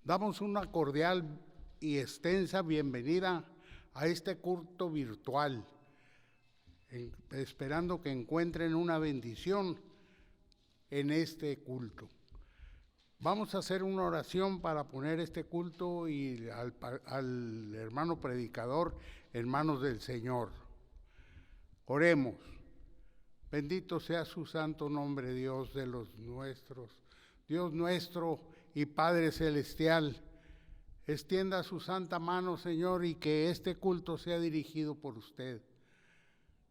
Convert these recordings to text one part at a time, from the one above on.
Damos una cordial y extensa bienvenida a este culto virtual, esperando que encuentren una bendición en este culto. Vamos a hacer una oración para poner este culto y al hermano predicador en manos del Señor. Oremos. Bendito sea su santo nombre, Dios de los nuestros, Dios nuestro y Padre celestial. Extienda su santa mano, Señor, y que este culto sea dirigido por usted.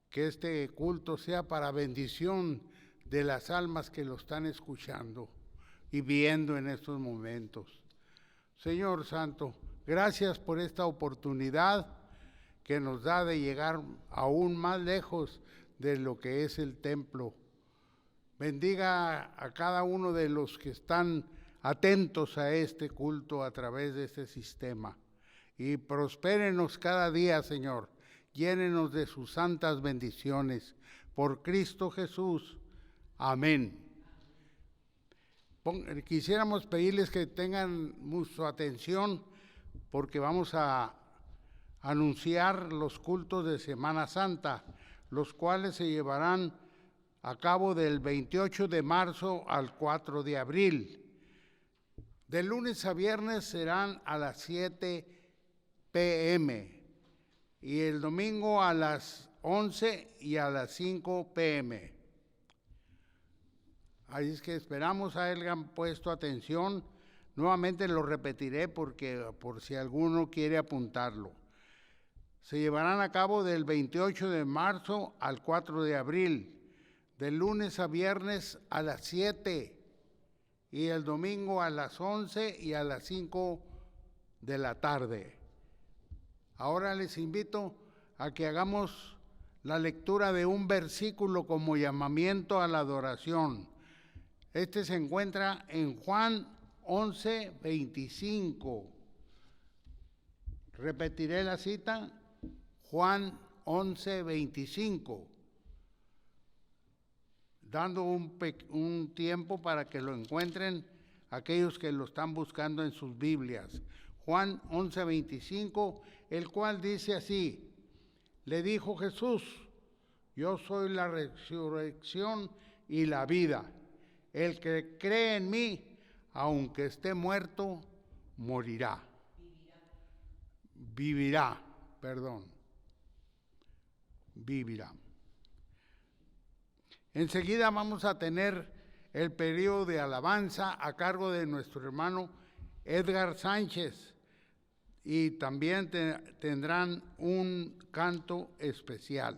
Que este culto sea para bendición de las almas que lo están escuchando y viendo en estos momentos. Señor Santo, gracias por esta oportunidad que nos da de llegar aún más lejos de lo que es el templo. Bendiga a cada uno de los que están atentos a este culto a través de este sistema. Y prospérenos cada día, Señor. Llénenos de sus santas bendiciones. Por Cristo Jesús. Amén. Quisiéramos pedirles que tengan mucha atención porque vamos a anunciar los cultos de Semana Santa, los cuales se llevarán a cabo del 28 de marzo al 4 de abril. De lunes a viernes serán a las 7 p.m. y el domingo a las 11 y a las 5 p.m. Así es que esperamos hayan puesto atención. Nuevamente lo repetiré porque por si alguno quiere apuntarlo. Se llevarán a cabo del 28 de marzo al 4 de abril, de lunes a viernes a las 7 y el domingo a las 11 y a las 5 de la tarde. Ahora les invito a que hagamos la lectura de un versículo como llamamiento a la adoración. Este se encuentra en Juan 11:25. Repetiré la cita, Juan 11:25. Dando un tiempo para que lo encuentren aquellos que lo están buscando en sus Biblias. Juan 11:25, el cual dice así: le dijo Jesús, yo soy la resurrección y la vida. El que cree en mí, aunque esté muerto, morirá. Vivirá. Enseguida vamos a tener el periodo de alabanza a cargo de nuestro hermano Edgar Sánchez y también tendrán un canto especial.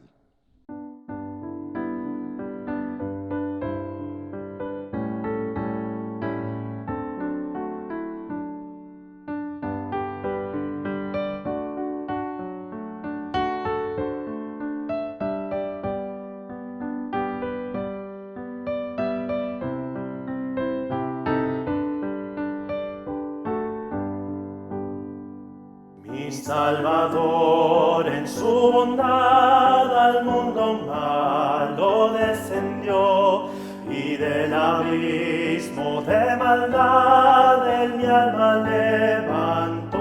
Salvador en su bondad al mundo malo descendió y del abismo de maldad él mi alma levantó.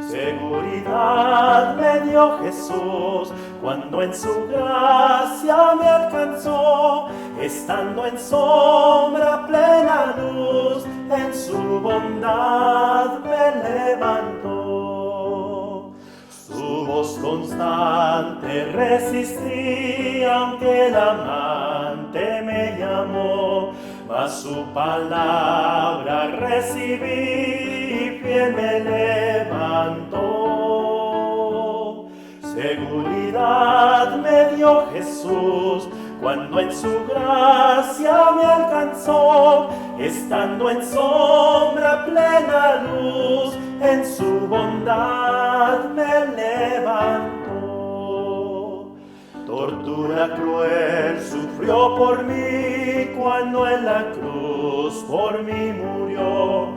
Seguridad me dio Jesús cuando en su gracia me alcanzó, estando en sombra plena luz, en su bondad me levantó. Su voz constante resistí, aunque el amante me llamó, mas su palabra recibí y fiel me levantó. Seguridad me dio Jesús cuando en su gracia me alcanzó, estando en sombra plena luz, en su bondad me levantó. Tortura cruel sufrió por mí cuando en la cruz por mí murió.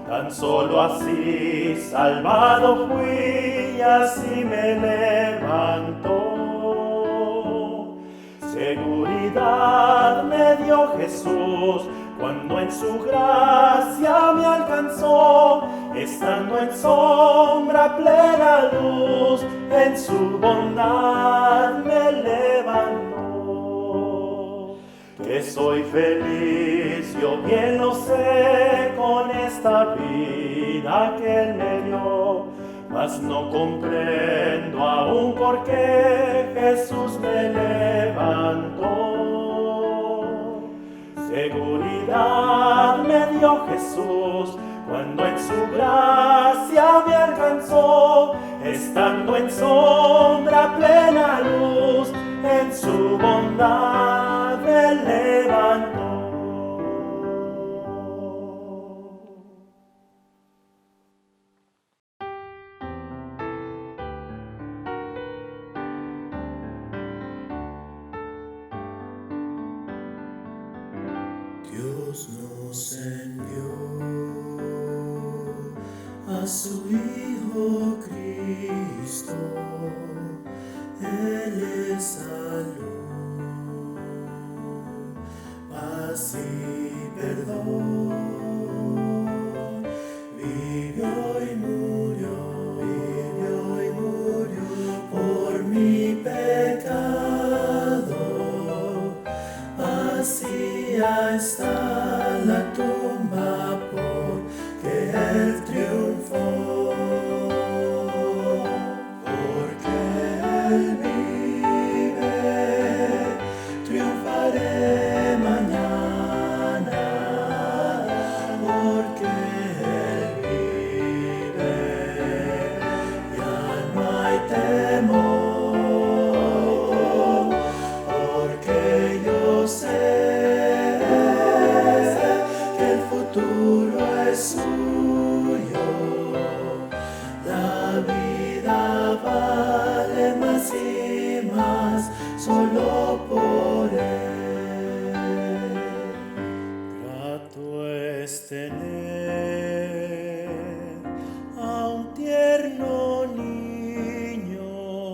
Tan solo así salvado fui y así me levantó. Seguridad me dio dio Jesús, cuando en su gracia me alcanzó, estando en sombra plena luz, en su bondad me levantó. Que soy feliz, yo bien lo sé, con esta vida que Él me dio, mas no comprendo aún por qué Jesús me levantó. Seguridad me dio Jesús, cuando en su gracia me alcanzó, estando en sombra plena luz, en su bondad me levantó. Dios nos envió a su Hijo Cristo, Él es salud, paz y perdón. Vivió y murió por mi pecado. Vacía está la tumba porque Él triunfó, porque Él vive, triunfaré mañana, porque Él vive, ya no hay temor, porque yo sé que el futuro es suyo. La vida vale más y más solo por Él. Grato es tener a un tierno niño,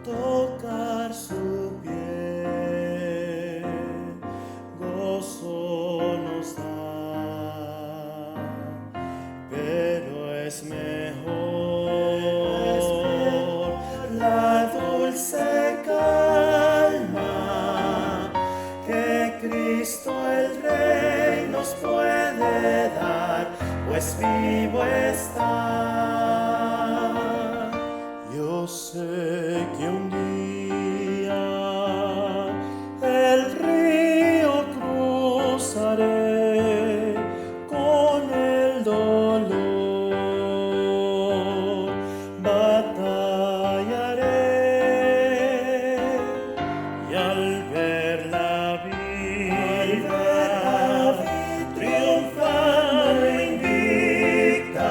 tocar su piel, gozo nos da, pero es mejor la dulce calma que Cristo el Rey nos puede dar, pues vivo está. Yo sé que un día el río cruzaré con el dolor, batallaré y al ver la vida triunfando invicta,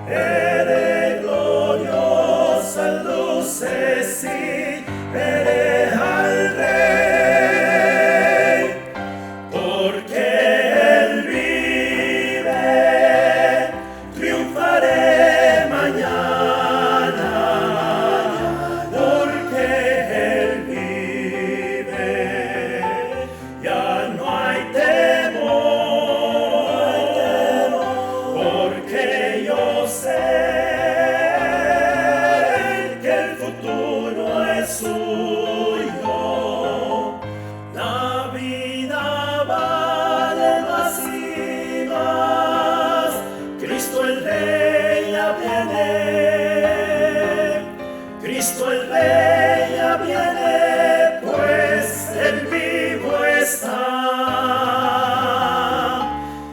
veré gloriosas luces y veré al Rey, porque Él vive, triunfaré mañana, porque Él vive, ya no hay temor, porque yo sé que el futuro es suyo. La vida vale más y más, Cristo el Rey ya viene, Cristo el Rey ya viene, pues Él vivo está,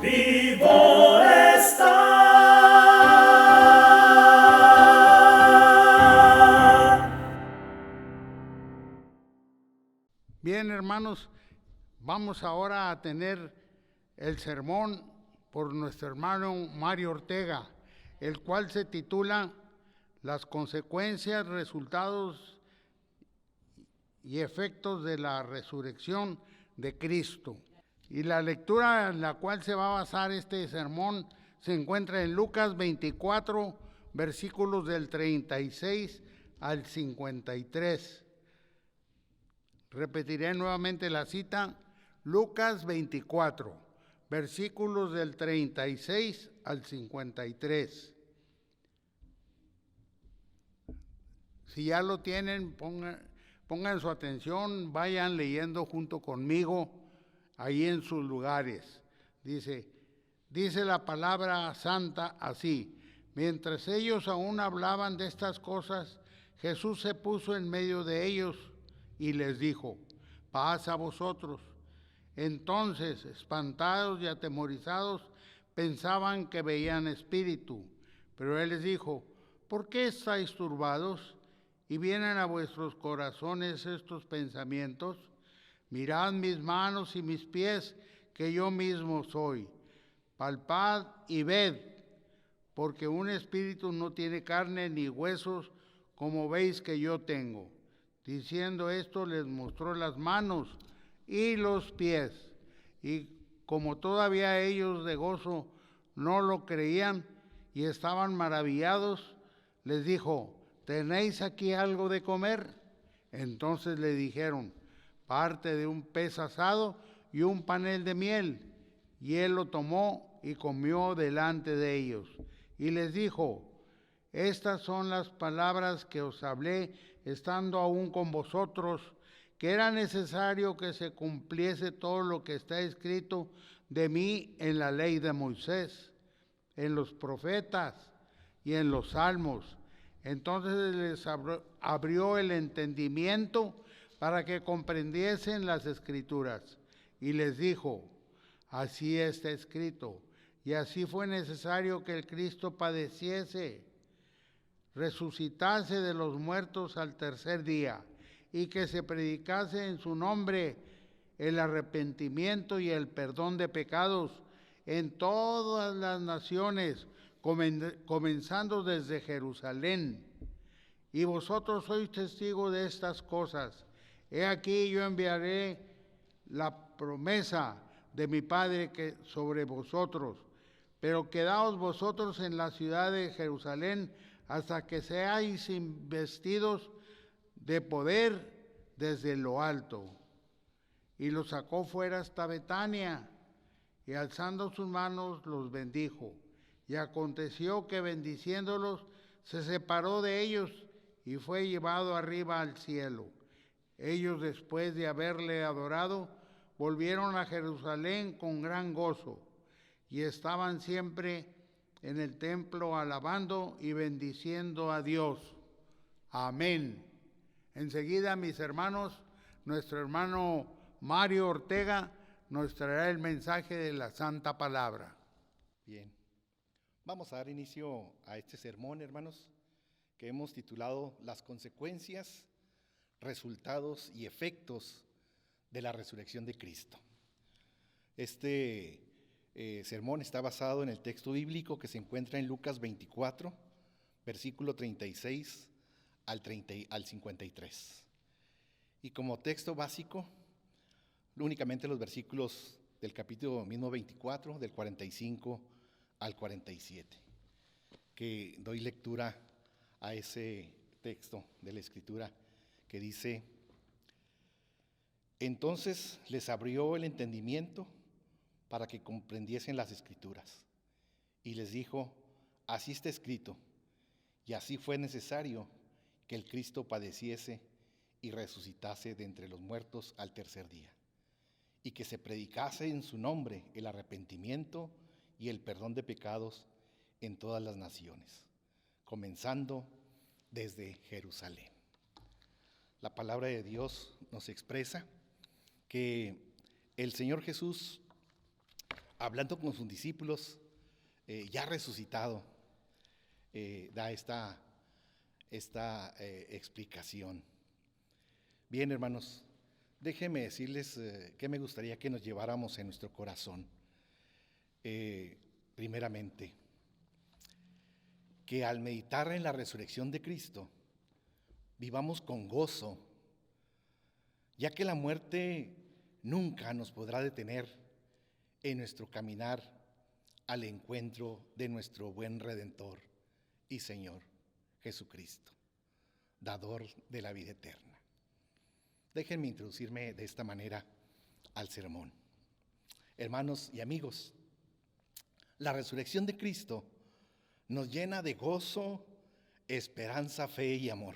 vivo está. Bien, hermanos, vamos ahora a tener el sermón por nuestro hermano Mario Ortega, el cual se titula Las consecuencias, resultados y efectos de la resurrección de Cristo. Y la lectura en la cual se va a basar este sermón se encuentra en Lucas 24, versículos del 36 al 53. Repetiré nuevamente la cita, Lucas 24, versículos del 36 al 53. Si ya lo tienen, pongan su atención, vayan leyendo junto conmigo ahí en sus lugares. Dice la palabra santa así: mientras ellos aún hablaban de estas cosas, Jesús se puso en medio de ellos y les dijo: paz a vosotros. Entonces, espantados y atemorizados, pensaban que veían espíritu. Pero él les dijo: ¿por qué estáis turbados? ¿Y vienen a vuestros corazones estos pensamientos? Mirad mis manos y mis pies, que yo mismo soy. Palpad y ved, porque un espíritu no tiene carne ni huesos, como veis que yo tengo. Diciendo esto, les mostró las manos y los pies. Y como todavía ellos de gozo no lo creían y estaban maravillados, les dijo: ¿tenéis aquí algo de comer? Entonces le dijeron: parte de un pez asado y un panel de miel. Y él lo tomó y comió delante de ellos. Y les dijo: estas son las palabras que os hablé estando aún con vosotros, que era necesario que se cumpliese todo lo que está escrito de mí en la ley de Moisés, en los profetas y en los salmos. Entonces les abrió el entendimiento para que comprendiesen las escrituras. Y les dijo: así está escrito, y así fue necesario que el Cristo padeciese, resucitase de los muertos al tercer día, y que se predicase en su nombre el arrepentimiento y el perdón de pecados en todas las naciones, comenzando desde Jerusalén. Y vosotros sois testigos de estas cosas. He aquí yo enviaré la promesa de mi Padre que sobre vosotros, pero quedaos vosotros en la ciudad de Jerusalén hasta que seáis investidos de poder desde lo alto. Y los sacó fuera hasta Betania, y alzando sus manos los bendijo. Y aconteció que bendiciéndolos se separó de ellos y fue llevado arriba al cielo. Ellos, después de haberle adorado, volvieron a Jerusalén con gran gozo, y estaban siempre en el templo alabando y bendiciendo a Dios. Amén. Enseguida, mis hermanos, nuestro hermano Mario Ortega nos traerá el mensaje de la Santa Palabra. Bien, vamos a dar inicio a este sermón, hermanos, que hemos titulado Las consecuencias, resultados y efectos de la resurrección de Cristo. Este sermón está basado en el texto bíblico que se encuentra en Lucas 24, versículo 36 al 53. Y como texto básico, únicamente los versículos del capítulo mismo 24, del 45 al 47, que doy lectura a ese texto de la Escritura que dice: entonces les abrió el entendimiento para que comprendiesen las Escrituras, y les dijo: así está escrito, y así fue necesario que el Cristo padeciese y resucitase de entre los muertos al tercer día, y que se predicase en su nombre el arrepentimiento y el perdón de pecados en todas las naciones, comenzando desde Jerusalén. La palabra de Dios nos expresa que el Señor Jesús, hablando con sus discípulos, ya resucitado, da esta explicación. Bien, hermanos, déjenme decirles que me gustaría que nos lleváramos en nuestro corazón. Primeramente, que al meditar en la resurrección de Cristo, vivamos con gozo, ya que la muerte nunca nos podrá detener en nuestro caminar al encuentro de nuestro buen Redentor y Señor Jesucristo, dador de la vida eterna. Déjenme introducirme de esta manera al sermón. Hermanos y amigos, la resurrección de Cristo nos llena de gozo, esperanza, fe y amor.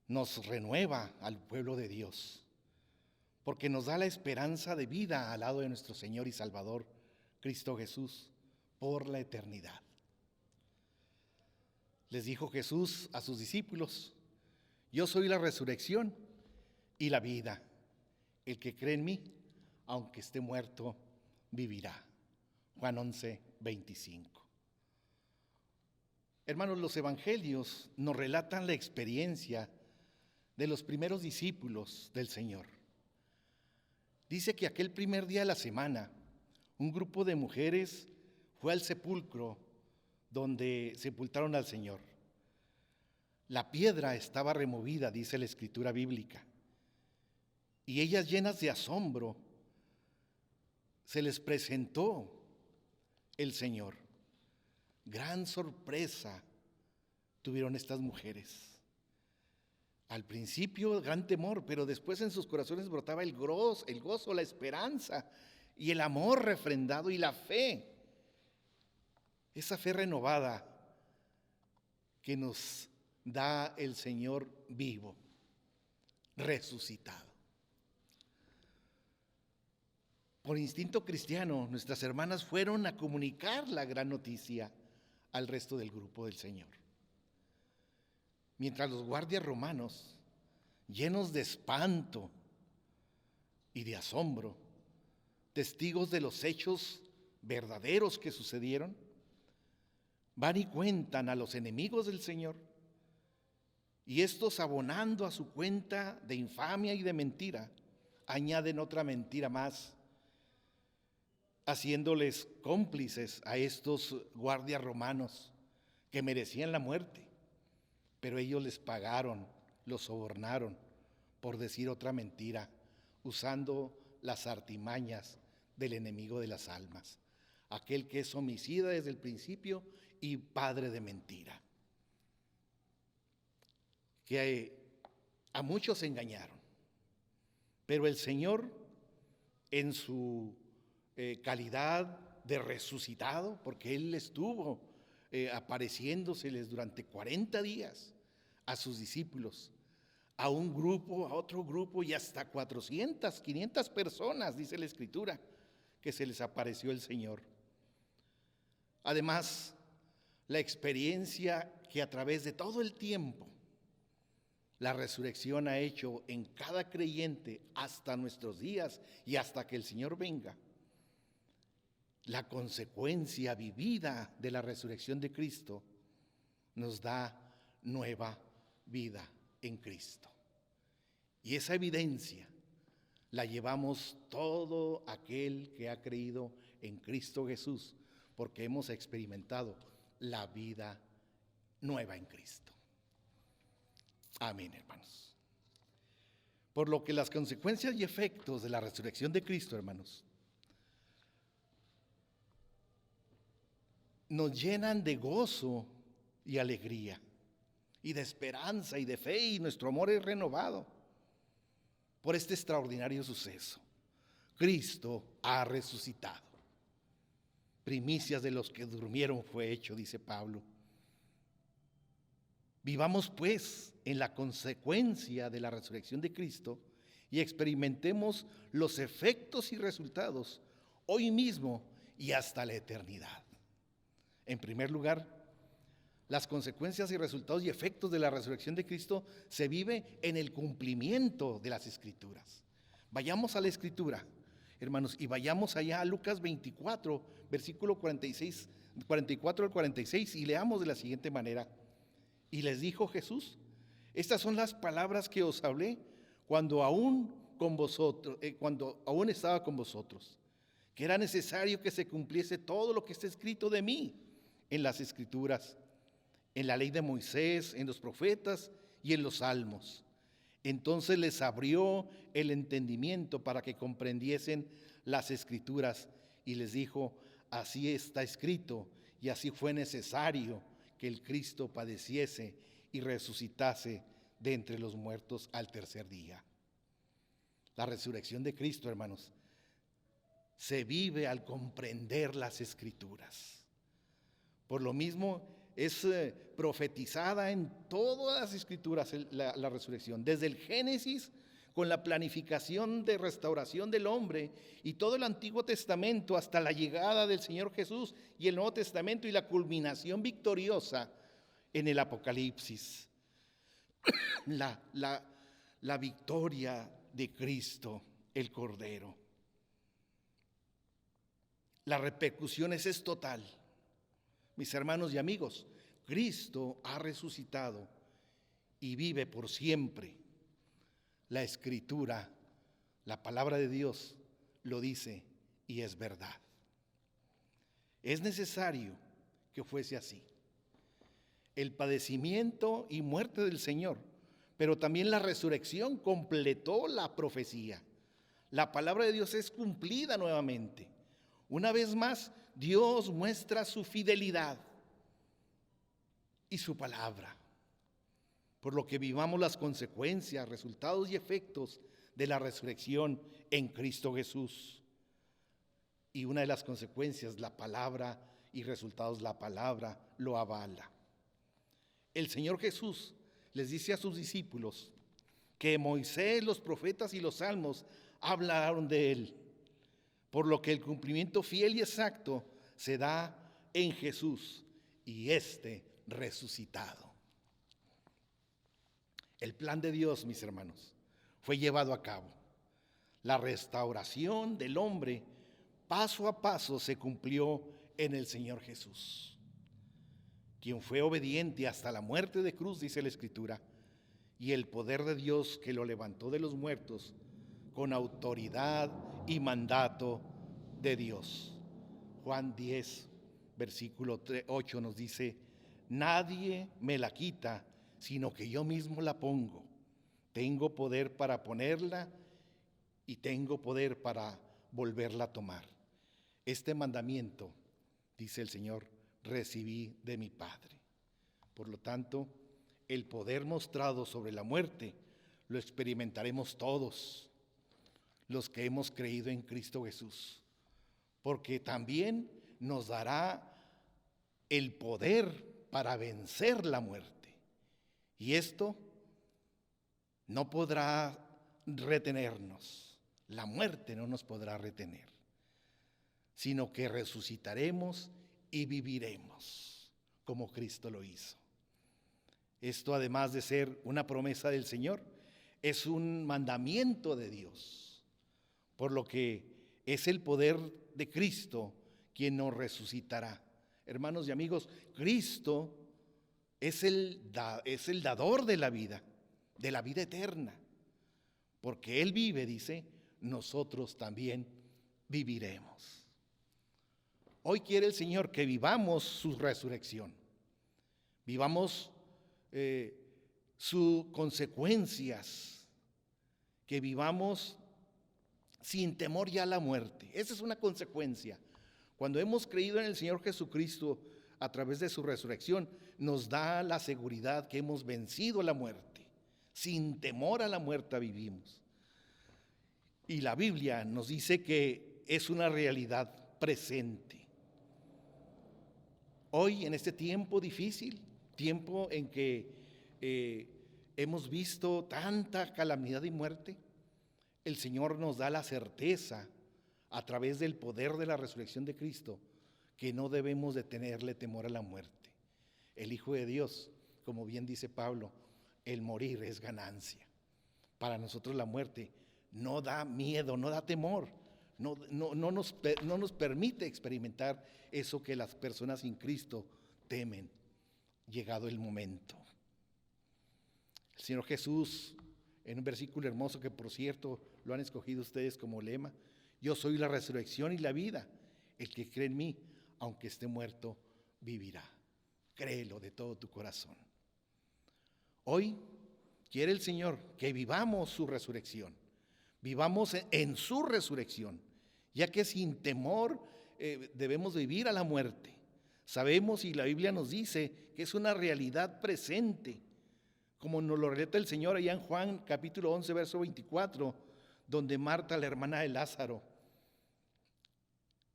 Nos renueva al pueblo de Dios, porque nos da la esperanza de vida al lado de nuestro Señor y Salvador, Cristo Jesús, por la eternidad. Les dijo Jesús a sus discípulos: yo soy la resurrección y la vida. El que cree en mí, aunque esté muerto, vivirá. Juan 11:25. Hermanos, los evangelios nos relatan la experiencia de los primeros discípulos del Señor. Dice que aquel primer día de la semana, un grupo de mujeres fue al sepulcro donde sepultaron al Señor. La piedra estaba removida, dice la Escritura bíblica, y ellas, llenas de asombro, se les presentó el Señor. Gran sorpresa tuvieron estas mujeres. Al principio, gran temor, pero después en sus corazones brotaba el gozo, la esperanza y el amor refrendado y la fe. Esa fe renovada que nos da el Señor vivo, resucitado. Por instinto cristiano, nuestras hermanas fueron a comunicar la gran noticia al resto del grupo del Señor. Mientras los guardias romanos, llenos de espanto y de asombro, testigos de los hechos verdaderos que sucedieron, van y cuentan a los enemigos del Señor, y estos, abonando a su cuenta de infamia y de mentira, añaden otra mentira más, haciéndoles cómplices a estos guardias romanos que merecían la muerte, pero ellos les pagaron, los sobornaron por decir otra mentira, usando las artimañas del enemigo de las almas, aquel que es homicida desde el principio y padre de mentira, que a muchos engañaron, pero el Señor, en su calidad de resucitado, porque Él estuvo apareciéndoseles durante 40 días a sus discípulos, a un grupo, a otro grupo y hasta 400, 500 personas, dice la Escritura, que se les apareció el Señor. Además, la experiencia que a través de todo el tiempo la resurrección ha hecho en cada creyente hasta nuestros días y hasta que el Señor venga, la consecuencia vivida de la resurrección de Cristo nos da nueva vida en Cristo. Y esa evidencia la llevamos todo aquel que ha creído en Cristo Jesús, porque hemos experimentado la vida nueva en Cristo. Amén, hermanos. Por lo que las consecuencias y efectos de la resurrección de Cristo, hermanos, nos llenan de gozo y alegría, y de esperanza y de fe, y nuestro amor es renovado por este extraordinario suceso. Cristo ha resucitado. Primicias de los que durmieron fue hecho, dice Pablo. Vivamos pues en la consecuencia de la resurrección de Cristo y experimentemos los efectos y resultados hoy mismo y hasta la eternidad. En primer lugar, las consecuencias y resultados y efectos de la resurrección de Cristo se vive en el cumplimiento de las Escrituras. Vayamos a la Escritura, hermanos, y vayamos allá a Lucas 24, versículo 44 al 46, y leamos de la siguiente manera. Y les dijo Jesús: estas son las palabras que os hablé cuando aún estaba con vosotros, que era necesario que se cumpliese todo lo que está escrito de mí en las Escrituras, en la ley de Moisés, en los profetas y en los salmos. Entonces les abrió el entendimiento para que comprendiesen las Escrituras, y les dijo: así está escrito, y así fue necesario que el Cristo padeciese y resucitase de entre los muertos al tercer día. La resurrección de Cristo, hermanos, se vive al comprender las Escrituras. Por lo mismo es profetizada en todas las Escrituras la resurrección, desde el Génesis, con la planificación de restauración del hombre, y todo el Antiguo Testamento hasta la llegada del Señor Jesús, y el Nuevo Testamento y la culminación victoriosa en el Apocalipsis. La victoria de Cristo, el Cordero. La repercusión es total. Mis hermanos y amigos, Cristo ha resucitado y vive por siempre. La Escritura, la palabra de Dios, lo dice y es verdad. Es necesario que fuese así. El padecimiento y muerte del Señor, pero también la resurrección completó la profecía. La palabra de Dios es cumplida nuevamente. Una vez más, Dios muestra su fidelidad y su palabra, por lo que vivamos las consecuencias, resultados y efectos de la resurrección en Cristo Jesús. Y una de las consecuencias, la palabra y resultados, la palabra lo avala. El Señor Jesús les dice a sus discípulos que Moisés, los profetas y los salmos hablaron de él, por lo que el cumplimiento fiel y exacto se da en Jesús y resucitado. El plan de Dios, mis hermanos, fue llevado a cabo. La restauración del hombre paso a paso se cumplió en el Señor Jesús, quien fue obediente hasta la muerte de cruz, dice la Escritura, y el poder de Dios que lo levantó de los muertos con autoridad y mandato de Dios. Juan 10, versículo 8 nos dice: nadie me la quita, sino que yo mismo la pongo. Tengo poder para ponerla y tengo poder para volverla a tomar. Este mandamiento, dice el Señor, recibí de mi Padre. Por lo tanto, el poder mostrado sobre la muerte lo experimentaremos todos los que hemos creído en Cristo Jesús, porque también nos dará el poder para vencer la muerte. Y esto no podrá retenernos, la muerte no nos podrá retener, sino que resucitaremos y viviremos como Cristo lo hizo. Esto, además de ser una promesa del Señor, es un mandamiento de Dios, por lo que es el poder de Cristo quien nos resucitará. Hermanos y amigos, Cristo es el dador de la vida eterna. Porque Él vive, dice, nosotros también viviremos. Hoy quiere el Señor que vivamos su resurrección, vivamos sus consecuencias, que vivamos sin temor ya a la muerte. Esa es una consecuencia. Cuando hemos creído en el Señor Jesucristo a través de su resurrección, nos da la seguridad que hemos vencido la muerte. Sin temor a la muerte vivimos. Y la Biblia nos dice que es una realidad presente. Hoy, en este tiempo difícil, tiempo en que hemos visto tanta calamidad y muerte, el Señor nos da la certeza, a través del poder de la resurrección de Cristo, que no debemos de tenerle temor a la muerte. El Hijo de Dios, como bien dice Pablo, el morir es ganancia. Para nosotros la muerte no da miedo, no da temor, no nos permite experimentar eso que las personas sin Cristo temen, llegado el momento. El Señor Jesús, en un versículo hermoso que por cierto lo han escogido ustedes como lema: yo soy la resurrección y la vida, el que cree en mí, aunque esté muerto, vivirá. Créelo de todo tu corazón. Hoy quiere el Señor que vivamos su resurrección, vivamos en su resurrección, ya que sin temor debemos vivir a la muerte. Sabemos, y la Biblia nos dice, que es una realidad presente, como nos lo relata el Señor allá en Juan capítulo 11, verso 24, donde Marta, la hermana de Lázaro,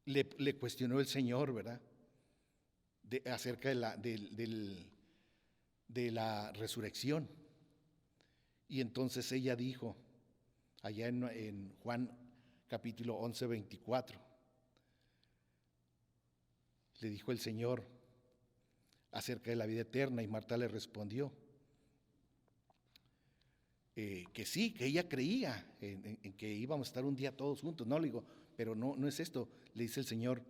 le cuestionó el Señor, ¿verdad? Acerca de la resurrección. Y entonces ella dijo, allá en Juan capítulo 11, 24, le dijo el Señor acerca de la vida eterna, y Marta le respondió que sí, que ella creía en que íbamos a estar un día todos juntos. No, le digo, pero no es esto. Le dice el Señor,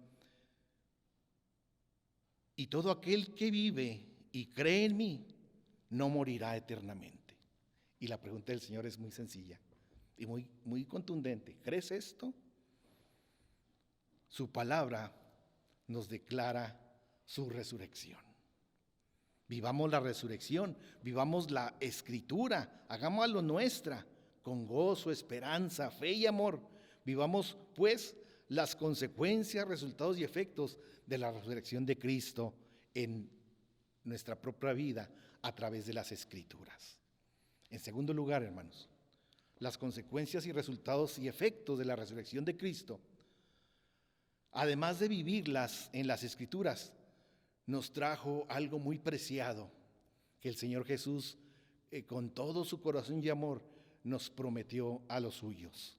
y todo aquel que vive y cree en mí no morirá eternamente. Y la pregunta del Señor es muy sencilla y muy contundente. ¿Crees esto? Su palabra nos declara su resurrección. Vivamos la resurrección, vivamos la escritura, hagámoslo nuestra, con gozo, esperanza, fe y amor. Vivamos pues las consecuencias, resultados y efectos de la resurrección de Cristo en nuestra propia vida a través de las escrituras. En segundo lugar, hermanos, las consecuencias y resultados y efectos de la resurrección de Cristo, además de vivirlas en las escrituras, nos trajo algo muy preciado que el Señor Jesús, con todo su corazón y amor, nos prometió a los suyos: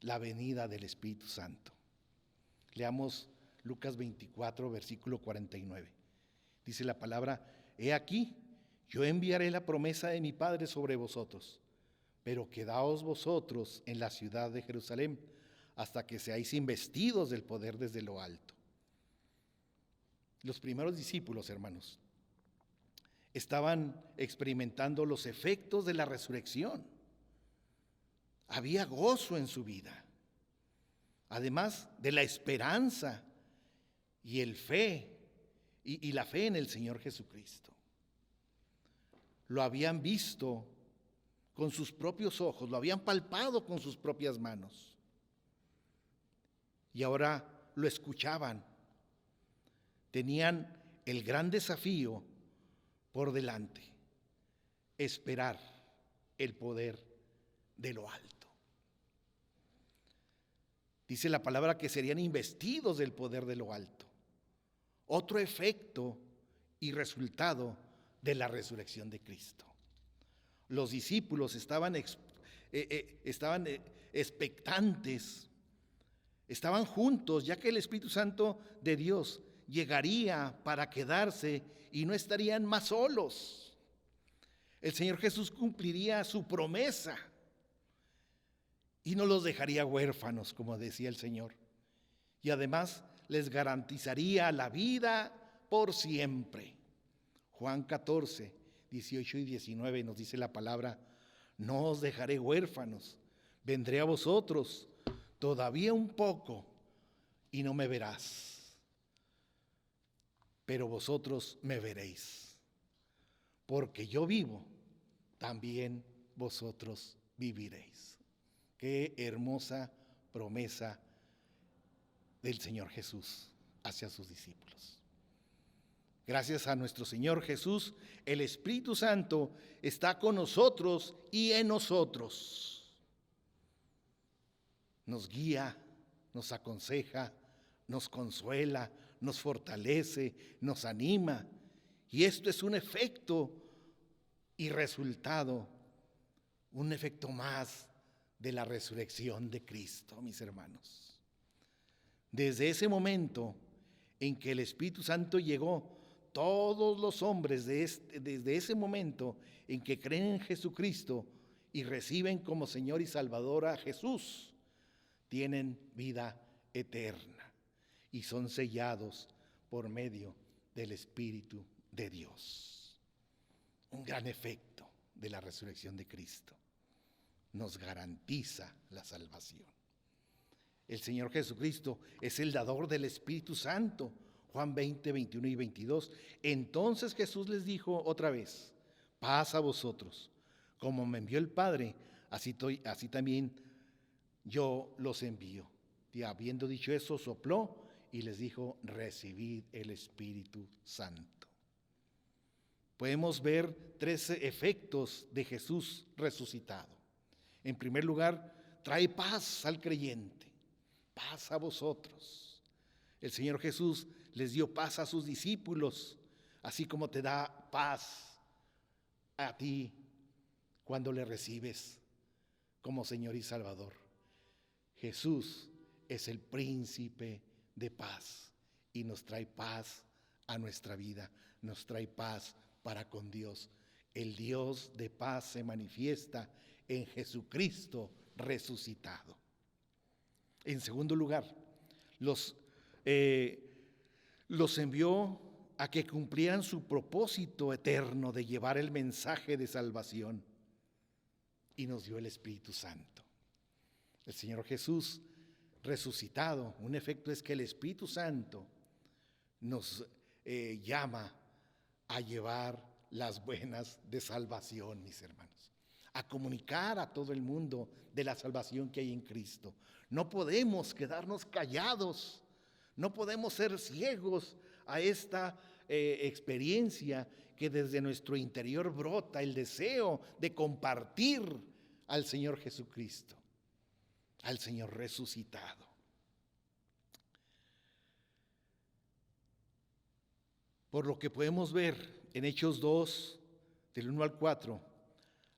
la venida del Espíritu Santo. Leamos Lucas 24, versículo 49. Dice la palabra: he aquí, yo enviaré la promesa de mi Padre sobre vosotros, pero quedaos vosotros en la ciudad de Jerusalén hasta que seáis investidos del poder desde lo alto. Los primeros discípulos, hermanos, estaban experimentando los efectos de la resurrección. Había gozo en su vida, además de la esperanza y la fe en el Señor Jesucristo. Lo habían visto con sus propios ojos, lo habían palpado con sus propias manos. Y ahora lo escuchaban. Tenían el gran desafío por delante: esperar el poder de lo alto. Dice la palabra que serían investidos del poder de lo alto. Otro efecto y resultado de la resurrección de Cristo. Los discípulos estaban expectantes, estaban juntos, ya que el Espíritu Santo de Dios llegaría para quedarse y no estarían más solos. El Señor Jesús cumpliría su promesa y no los dejaría huérfanos, como decía el Señor. Y además les garantizaría la vida por siempre. Juan 14, 18 y 19 nos dice la palabra: no os dejaré huérfanos, vendré a vosotros todavía un poco y no me verás, pero vosotros me veréis, porque yo vivo, también vosotros viviréis. Qué hermosa promesa del Señor Jesús hacia sus discípulos. Gracias a nuestro Señor Jesús, el Espíritu Santo está con nosotros y en nosotros. Nos guía, nos aconseja, nos consuela, nos fortalece, nos anima. Y esto es un efecto y resultado, un efecto más de la resurrección de Cristo, mis hermanos. Desde ese momento en que el Espíritu Santo llegó, todos los hombres desde ese momento en que creen en Jesucristo y reciben como Señor y Salvador a Jesús, tienen vida eterna y son sellados por medio del Espíritu de Dios. Un gran efecto de la resurrección de Cristo. Nos garantiza la salvación. El Señor Jesucristo es el dador del Espíritu Santo. Juan 20, 21 y 22. Entonces Jesús les dijo otra vez: paz a vosotros. Como me envió el Padre, así también yo los envío. Y habiendo dicho eso, sopló y les dijo: recibid el Espíritu Santo. podemos ver 3 efectos de Jesús resucitado. En primer lugar, trae paz al creyente, paz a vosotros. El Señor Jesús les dio paz a sus discípulos, así como te da paz a ti cuando le recibes como Señor y Salvador. Jesús es el príncipe de paz y nos trae paz a nuestra vida, nos trae paz para con Dios. El Dios de paz se manifiesta en Jesucristo resucitado. En segundo lugar, los envió a que cumplieran su propósito eterno de llevar el mensaje de salvación, y nos dio el Espíritu Santo. El Señor Jesús resucitado, un efecto es que el Espíritu Santo nos llama a llevar las buenas de salvación, mis hermanos, a comunicar a todo el mundo de la salvación que hay en Cristo. No podemos quedarnos callados, no podemos ser ciegos a esta experiencia que desde nuestro interior brota el deseo de compartir al Señor Jesucristo, al Señor resucitado. Por lo que podemos ver en Hechos 2, del 1 al 4,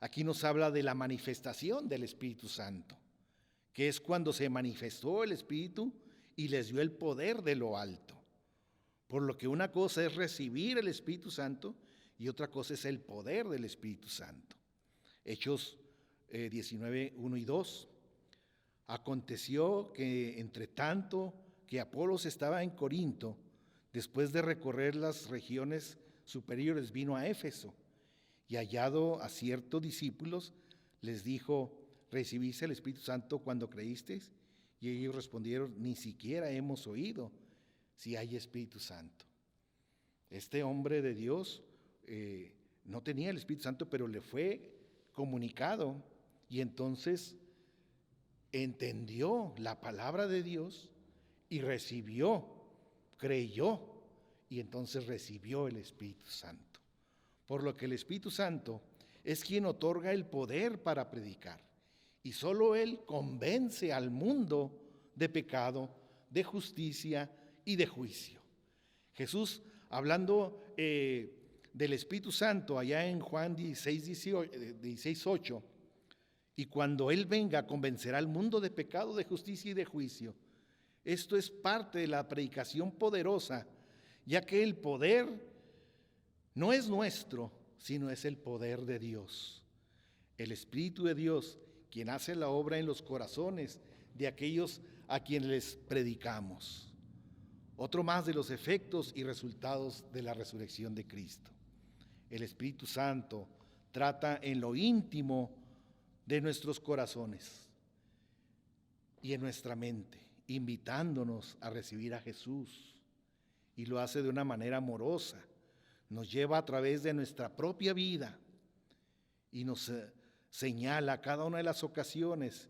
aquí nos habla de la manifestación del Espíritu Santo, que es cuando se manifestó el Espíritu y les dio el poder de lo alto. Por lo que una cosa es recibir el Espíritu Santo y otra cosa es el poder del Espíritu Santo. Hechos 19, 1 y 2. Aconteció que entre tanto que Apolos estaba en Corinto, después de recorrer las regiones superiores, vino a Éfeso y hallado a ciertos discípulos, les dijo: ¿recibiste el Espíritu Santo cuando creísteis? Y ellos respondieron: ni siquiera hemos oído si hay Espíritu Santo. Este hombre de Dios no tenía el Espíritu Santo, pero le fue comunicado y entonces entendió la palabra de Dios y recibió, creyó y entonces recibió el Espíritu Santo. Por lo que el Espíritu Santo es quien otorga el poder para predicar y solo Él convence al mundo de pecado, de justicia y de juicio. Jesús, hablando del Espíritu Santo allá en Juan 16, 8, y cuando Él venga convencerá al mundo de pecado, de justicia y de juicio. Esto es parte de la predicación poderosa, ya que el poder no es nuestro, sino es el poder de Dios. El Espíritu de Dios, quien hace la obra en los corazones de aquellos a quienes les predicamos. Otro más de los efectos y resultados de la resurrección de Cristo. El Espíritu Santo trata en lo íntimo de nuestros corazones y en nuestra mente, invitándonos a recibir a Jesús, y lo hace de una manera amorosa. Nos lleva a través de nuestra propia vida y nos señala cada una de las ocasiones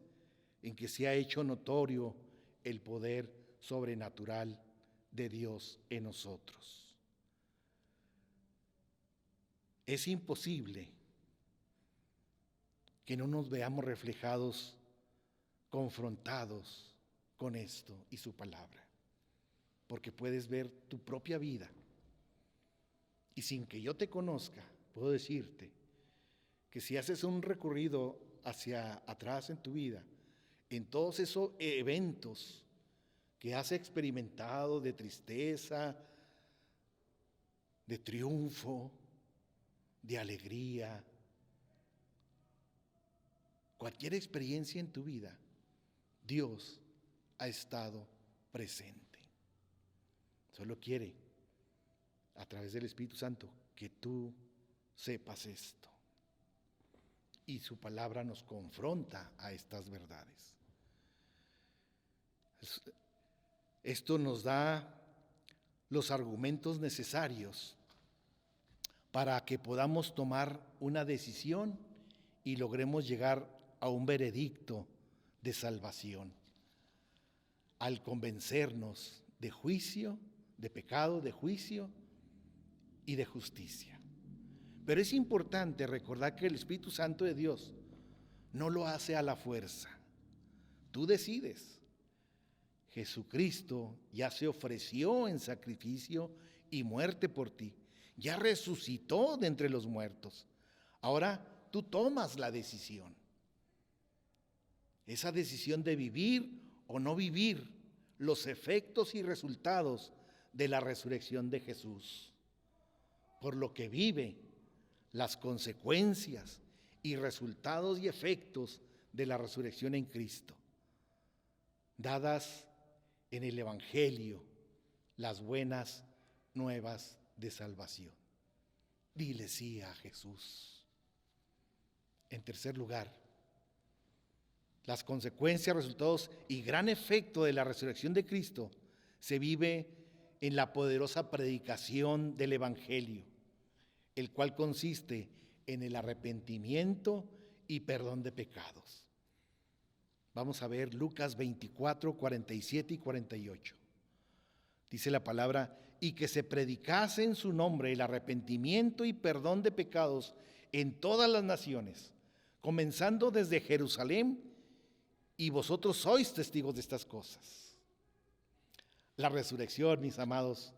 en que se ha hecho notorio el poder sobrenatural de Dios en nosotros. Es imposible que no nos veamos reflejados, confrontados con esto y su palabra, porque puedes ver tu propia vida y sin que yo te conozca, puedo decirte que si haces un recorrido hacia atrás en tu vida, en todos esos eventos que has experimentado de tristeza, de triunfo, de alegría, cualquier experiencia en tu vida, Dios ha estado presente. Solo quiere, a través del Espíritu Santo, que tú sepas esto. Y su palabra nos confronta a estas verdades. Esto nos da los argumentos necesarios para que podamos tomar una decisión y logremos llegar a un veredicto de salvación, al convencernos de juicio, de pecado, de juicio y de justicia. Pero es importante recordar que el Espíritu Santo de Dios no lo hace a la fuerza. Tú decides. Jesucristo ya se ofreció en sacrificio y muerte por ti. Ya resucitó de entre los muertos. Ahora tú tomas la decisión. Esa decisión de vivir o no vivir los efectos y resultados de la resurrección de Jesús. Por lo que vive las consecuencias y resultados y efectos de la resurrección en Cristo, dadas en el Evangelio, las buenas nuevas de salvación. Dile sí a Jesús. En tercer lugar, las consecuencias, resultados y gran efecto de la resurrección de Cristo se vive en la poderosa predicación del Evangelio, el cual consiste en el arrepentimiento y perdón de pecados. Vamos a ver Lucas 24, 47 y 48. Dice la palabra: y que se predicase en su nombre el arrepentimiento y perdón de pecados en todas las naciones, comenzando desde Jerusalén, y vosotros sois testigos de estas cosas. La resurrección, mis amados,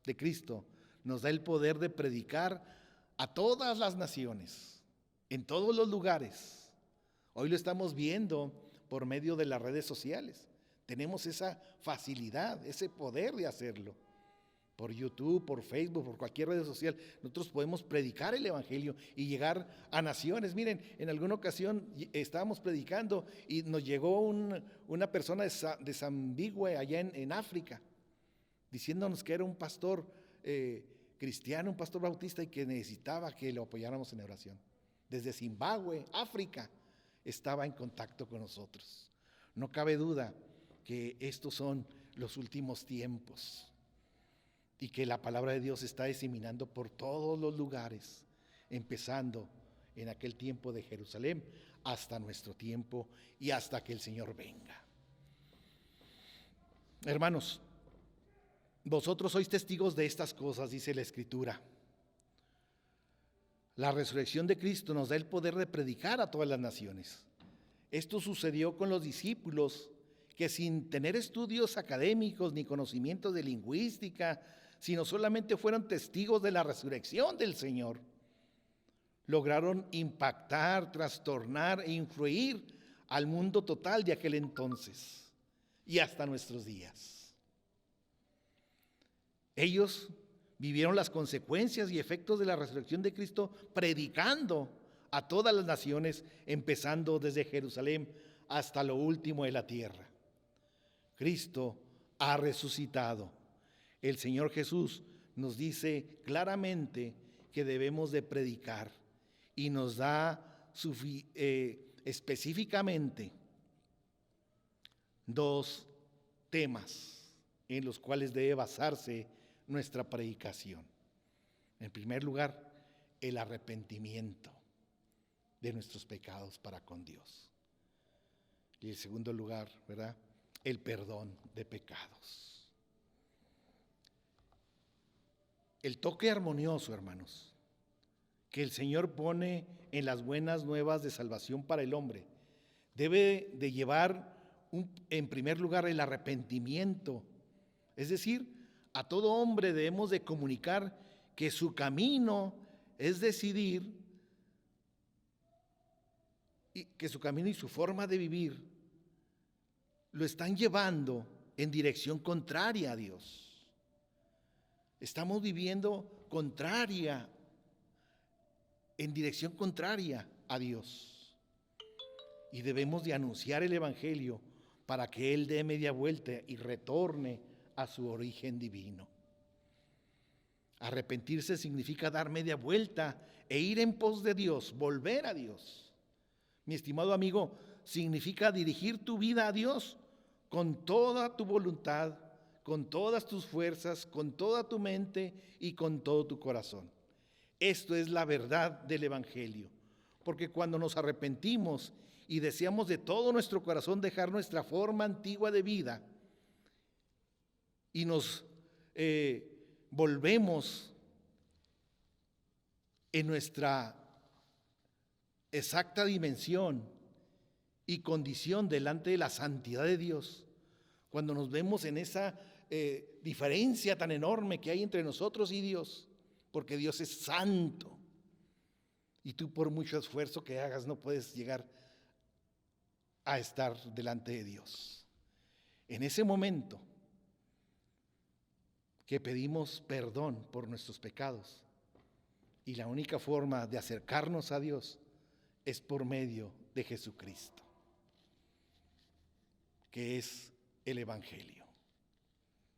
de Cristo nos da el poder de predicar a todas las naciones, en todos los lugares. Hoy lo estamos viendo por medio de las redes sociales. Tenemos esa facilidad, ese poder de hacerlo. Por YouTube, por Facebook, por cualquier red social, nosotros podemos predicar el Evangelio y llegar a naciones. Miren, en alguna ocasión estábamos predicando y nos llegó una persona de Zambigüe, allá en África, diciéndonos que era un pastor cristiano, un pastor bautista, y que necesitaba que lo apoyáramos en oración. Desde Zimbabue, África, estaba en contacto con nosotros. No cabe duda que estos son los últimos tiempos y que la palabra de Dios está diseminando por todos los lugares, empezando en aquel tiempo de Jerusalén hasta nuestro tiempo y hasta que el Señor venga. Hermanos, vosotros sois testigos de estas cosas, dice la Escritura. La resurrección de Cristo nos da el poder de predicar a todas las naciones. Esto sucedió con los discípulos que, sin tener estudios académicos ni conocimientos de lingüística, sino solamente fueron testigos de la resurrección del Señor, lograron impactar, trastornar e influir al mundo total de aquel entonces y hasta nuestros días. Ellos vivieron las consecuencias y efectos de la resurrección de Cristo predicando a todas las naciones, empezando desde Jerusalén hasta lo último de la tierra. Cristo ha resucitado. El Señor Jesús nos dice claramente que debemos de predicar y nos da específicamente dos temas en los cuales debe basarse nuestra predicación. En primer lugar, el arrepentimiento de nuestros pecados para con Dios. Y en segundo lugar, ¿verdad?, el perdón de pecados. El toque armonioso, hermanos, que el Señor pone en las buenas nuevas de salvación para el hombre, debe de llevar en primer lugar el arrepentimiento. Es decir, a todo hombre debemos de comunicar que su camino es decidir, y que su camino y su forma de vivir lo están llevando en dirección contraria a Dios. Estamos viviendo en dirección contraria a Dios. Y debemos de anunciar el Evangelio para que Él dé media vuelta y retorne a su origen divino. Arrepentirse significa dar media vuelta e ir en pos de Dios, volver a Dios. Mi estimado amigo, significa dirigir tu vida a Dios con toda tu voluntad, con todas tus fuerzas, con toda tu mente y con todo tu corazón. Esto es la verdad del Evangelio, porque cuando nos arrepentimos y deseamos de todo nuestro corazón dejar nuestra forma antigua de vida y nos volvemos en nuestra exacta dimensión y condición delante de la santidad de Dios, cuando nos vemos en esa diferencia tan enorme que hay entre nosotros y Dios, porque Dios es santo y tú por mucho esfuerzo que hagas no puedes llegar a estar delante de Dios. En ese momento que pedimos perdón por nuestros pecados, y la única forma de acercarnos a Dios es por medio de Jesucristo, que es el Evangelio.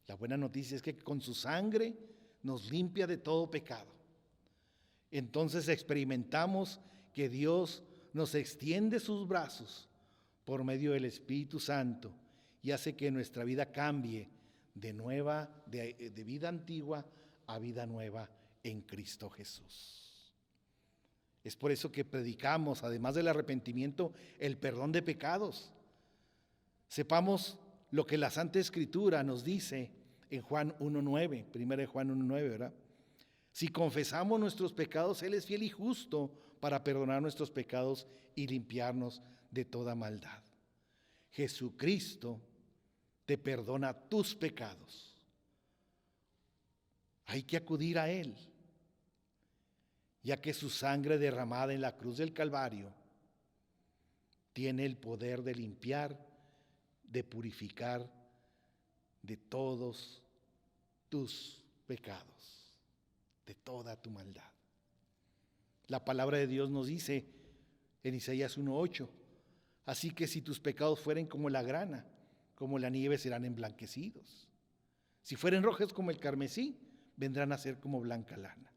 La buena noticia es que con su sangre nos limpia de todo pecado. Entonces experimentamos que Dios nos extiende sus brazos por medio del Espíritu Santo y hace que nuestra vida cambie de vida antigua a vida nueva en Cristo Jesús. Es por eso que predicamos, además del arrepentimiento, el perdón de pecados. Sepamos lo que la Santa Escritura nos dice en Juan 1:9, 1 Juan 1:9, ¿verdad? Si confesamos nuestros pecados, Él es fiel y justo para perdonar nuestros pecados y limpiarnos de toda maldad. Jesucristo te perdona tus pecados. Hay que acudir a Él, ya que su sangre derramada en la cruz del Calvario tiene el poder de limpiar, de purificar de todos tus pecados, de toda tu maldad. La palabra de Dios nos dice en Isaías 1:8, así que si tus pecados fueren como la grana, como la nieve serán emblanquecidos. Si fueren rojos como el carmesí, vendrán a ser como blanca lana.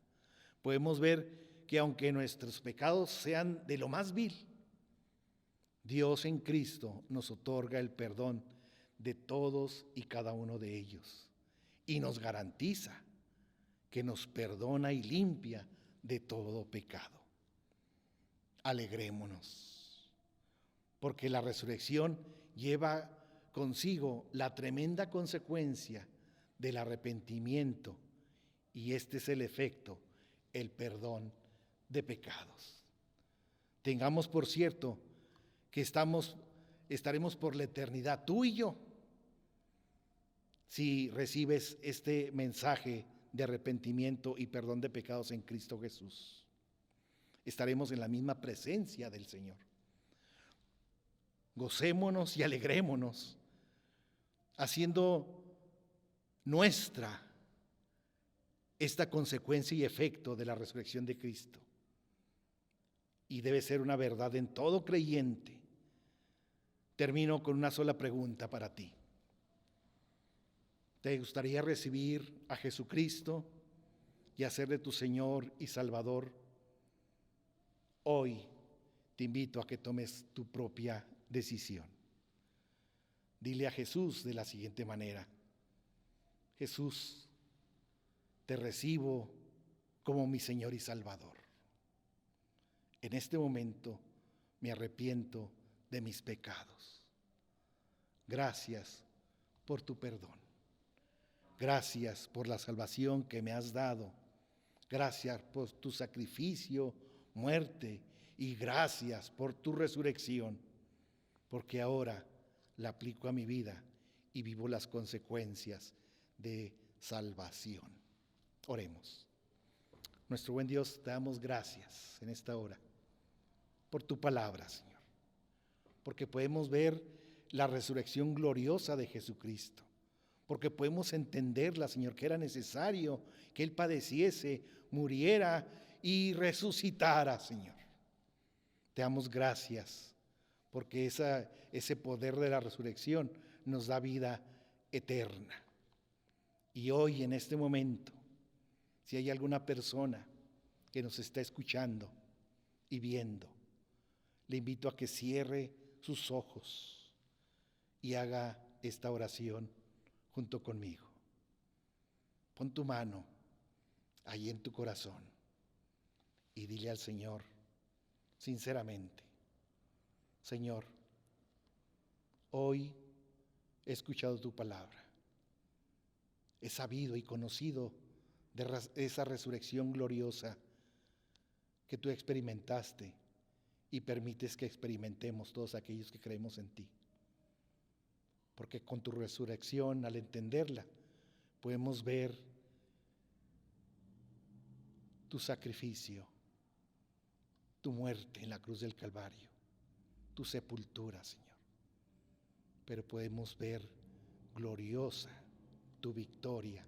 Podemos ver que aunque nuestros pecados sean de lo más vil, Dios en Cristo nos otorga el perdón de todos y cada uno de ellos y nos garantiza que nos perdona y limpia de todo pecado. Alegrémonos, porque la resurrección lleva consigo la tremenda consecuencia del arrepentimiento y este es el efecto, el perdón de pecados. Tengamos por cierto que estaremos por la eternidad, tú y yo, si recibes este mensaje de arrepentimiento y perdón de pecados en Cristo Jesús. Estaremos en la misma presencia del Señor. Gocémonos y alegrémonos, haciendo nuestra esta consecuencia y efecto de la resurrección de Cristo. Y debe ser una verdad en todo creyente. Termino con una sola pregunta para ti. ¿Te gustaría recibir a Jesucristo y hacerle tu Señor y Salvador? Hoy te invito a que tomes tu propia decisión. Dile a Jesús de la siguiente manera: Jesús, te recibo como mi Señor y Salvador. En este momento me arrepiento de mis pecados. Gracias por tu perdón. Gracias por la salvación que me has dado. Gracias por tu sacrificio, muerte y gracias por tu resurrección, porque ahora la aplico a mi vida y vivo las consecuencias de salvación. Oremos. Nuestro buen Dios, te damos gracias en esta hora por tu palabra, Señor, porque podemos ver la resurrección gloriosa de Jesucristo, porque podemos entenderla, Señor, que era necesario que Él padeciese, muriera y resucitara, Señor. Te damos gracias, porque ese poder de la resurrección nos da vida eterna. Y hoy, en este momento, si hay alguna persona que nos está escuchando y viendo, le invito a que cierre sus ojos y haga esta oración junto conmigo. Pon tu mano ahí en tu corazón y dile al Señor sinceramente: Señor, hoy he escuchado tu palabra, he sabido y conocido de esa resurrección gloriosa que tú experimentaste y permites que experimentemos todos aquellos que creemos en ti. Porque con tu resurrección, al entenderla, podemos ver tu sacrificio, tu muerte en la cruz del Calvario, tu sepultura, Señor. Pero podemos ver gloriosa tu victoria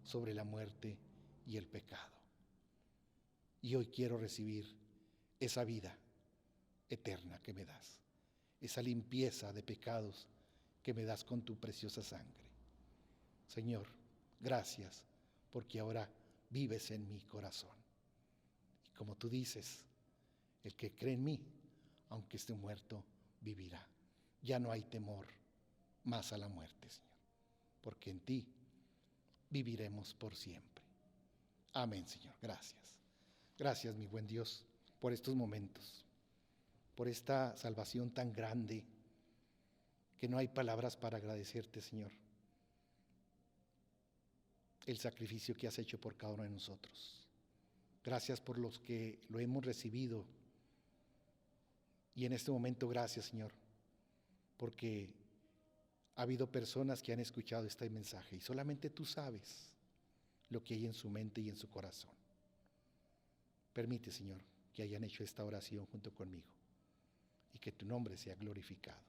sobre la muerte y el pecado. Y hoy quiero recibir esa vida eterna que me das, esa limpieza de pecados que me das con tu preciosa sangre. Señor, gracias, porque ahora vives en mi corazón. Y como tú dices, el que cree en mí, aunque esté muerto, vivirá. Ya no hay temor más a la muerte, Señor, porque en ti viviremos por siempre. Amén, Señor. Gracias. Gracias, mi buen Dios, por estos momentos, por esta salvación tan grande, que no hay palabras para agradecerte, Señor, el sacrificio que has hecho por cada uno de nosotros. Gracias por los que lo hemos recibido. Y en este momento, gracias, Señor, porque ha habido personas que han escuchado este mensaje y solamente tú sabes lo que hay en su mente y en su corazón. Permite, Señor, que hayan hecho esta oración junto conmigo y que tu nombre sea glorificado.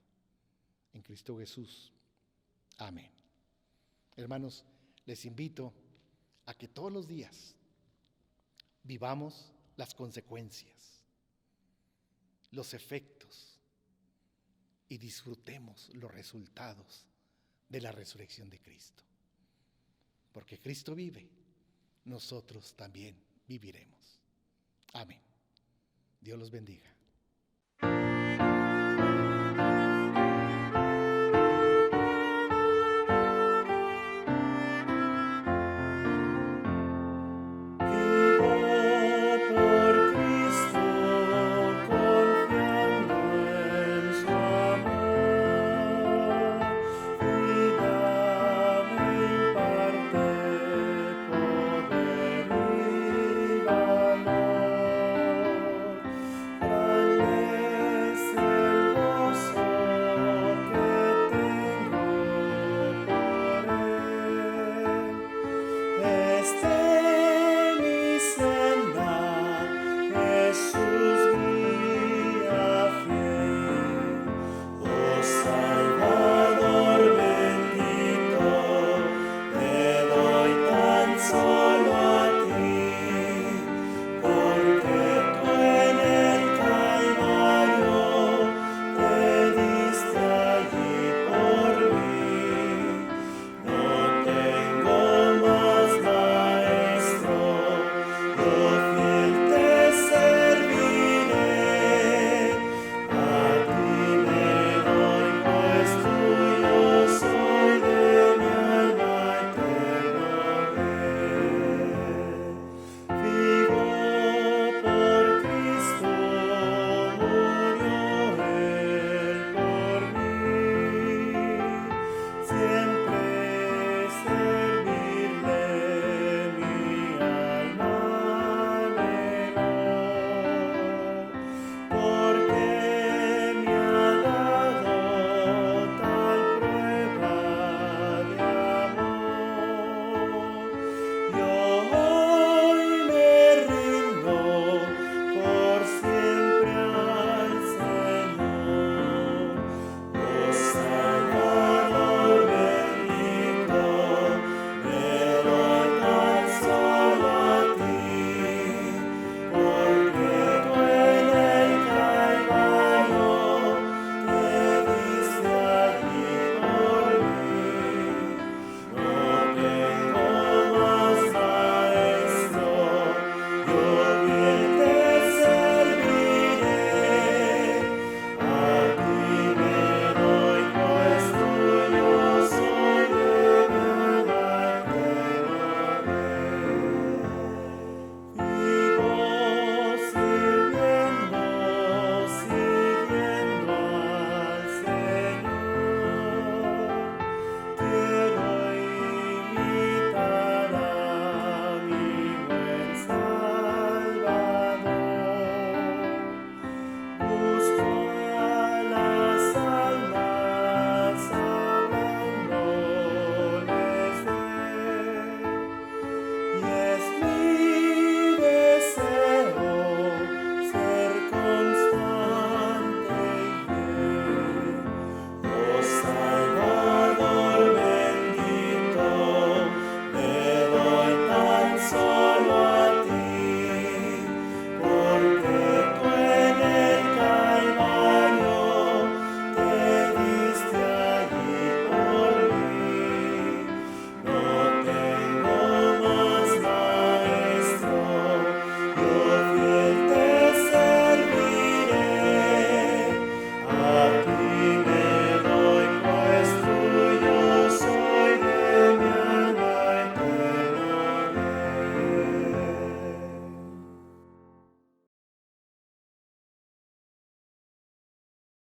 En Cristo Jesús. Amén. Hermanos, les invito a que todos los días vivamos las consecuencias, los efectos y disfrutemos los resultados de la resurrección de Cristo. Porque Cristo vive, nosotros también viviremos. Amén. Dios los bendiga.